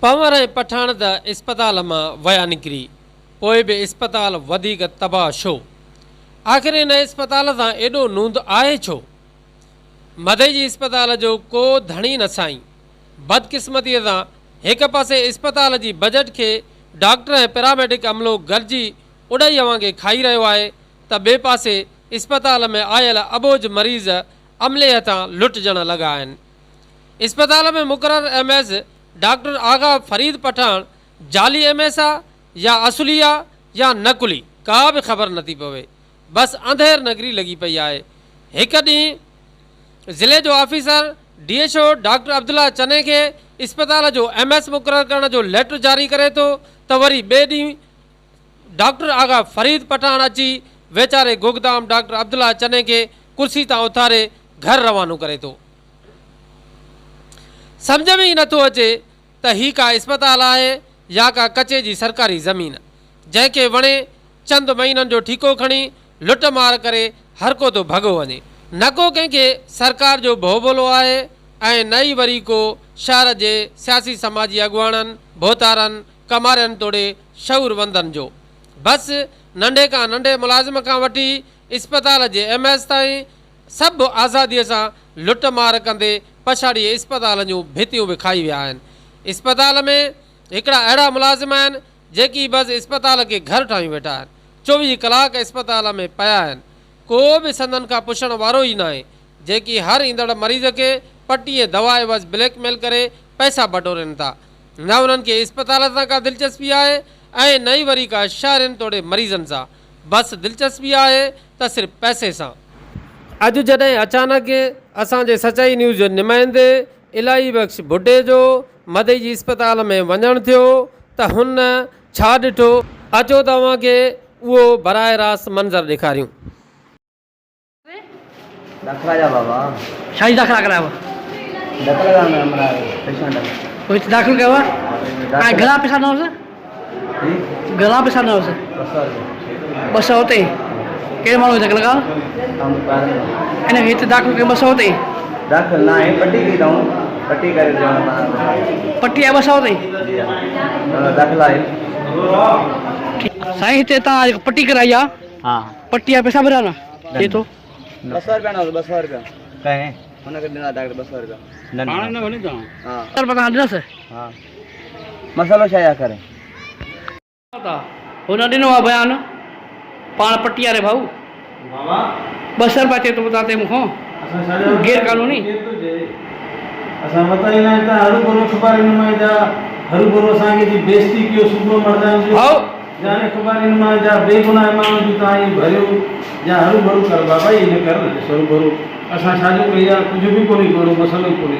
पंवर ऐं पठाण त इस्पताल मां वया निकिरी, पोइ बि इस्पताल वधीक तबाह छो? आख़िर इन इस्पताल सां एॾो नूंद आहे छो? मधे जी इस्पताल जो को धणी न साईं। बदकिस्मतीअ सां हिक पासे इस्पताल जी बजट खे डॉक्टर ऐं पैरामेडिक अमलो गॾिजी उॾाईअ वांगुरु खाई रहियो आहे, त ॿिए पासे इस्पताल में आयल अबोज मरीज़ अमले हथां लुटजण लॻा आहिनि। इस्पताल में मुक़ररु MS डॉक्टर आगा फरीद पठान जाली MS आहे या असुली आहे या नकुली, का बि ख़बर नथी पवे। बसि अंधेर नगरी लॻी पई आहे। हिकु ॾींहुं ज़िले जो ऑफिसर DHO डॉक्टर अब्दुल्ला चने खे इस्पताल जो MS मुक़ररु करण जो लेटर जारी करे थो, त वरी ॿिए ॾींहुं डॉक्टर आगा फरीद पठान अची वेचारे गुगदाम डॉक्टर अब्दुल्ला चने खे कुर्सी तां उथारे घर रवानो करे थो। सम्झ में ई नथो अचे त ही का इस्पताल आहे या का कचे जी सरकारी ज़मीन, जंहिंखे वणे चंद महीननि जो ठीको खणी लुट मार करे हर को थो भॻो वञे। न को कंहिंखे सरकार जो भोबोलो आहे ऐं न ई वरी को शहर जे सियासी समाजी अॻुवाणनि भोतारनि कमारियनि तोड़े शऊरवंदनि जो। बसि नंढे खां नंढे मुलाज़िम खां वठी इस्पताल जे MS ताईं सभु आज़ादीअ सां लुट मार कंदे पछाड़ी इस्पताल जूं भितियूं बि खाई विया आहिनि। इस्पताल में हिकिड़ा अहिड़ा मुलाज़िम आहिनि जेकी बसि इस्पताल खे घर ठाही वेठा आहिनि, 24 कलाक इस्पताल में पिया आहिनि, को बि संदनि खां पुछण वारो ई न आहे, जेकी हर ईंदड़ मरीज़ खे पटीअ दवाए बसि ब्लैकमेल करे पैसा बटोरनि था। न उन्हनि खे इस्पताल सां का दिलचस्पी आहे ऐं न ई वरी का शहरनि तोड़े मरीज़नि सां। बसि दिलचस्पी आहे त सिर्फ़ु पैसे सां। अॼु जॾहिं अचानक असांजे सचाई न्यूज़ जो नुमाइंदे इलाही बख़्श बुड्ढे जो मधे जी इस्पताल में वञणु थियो त हुन छा ॾिठो, अचो तव्हांखे उहो बराए रास्त मंज़र ॾेखारियूं। दाखिला जा बाबा शाही दाखिला कराया दाखिला कराना हमारा पेशेंट कोई दाखिल कया आ गला पैसा ना होसे गला पैसा ना होसे बस होते के मानो दाखिल का हम कर एने हित दाखिल के बस होते दाखिल ना है पट्टी की दाऊं पट्टी कर देना पट्टी है बस होते दाखिला है साईं हिते ता पट्टी कराया। हां पट्टी पैसा भराना ये तो 200 रुपया ना 200 रुपया कहे होने के देना डॉक्टर 200 रुपया पानी ना होने दा हां सर पता देना से हां मसालो छाया करे होना दिनो बयान पान पट्टी रे भाऊ बाबा 200 रुपया चे तो बताते मुखो गैर कानूनी असा बताई ना ता हरु बोलो खबर इन में जा हरु बोलो सांगे जी बेइज्जती कियो सुबह मर्दान जो आओ जाने खबर इन में जा बेगुनाह माण्हू जो ताई भरियो या हरु भरु कर बाबा ये कर सर भरु असा साजो कया कुछ भी कोनी करो मसलो कोनी।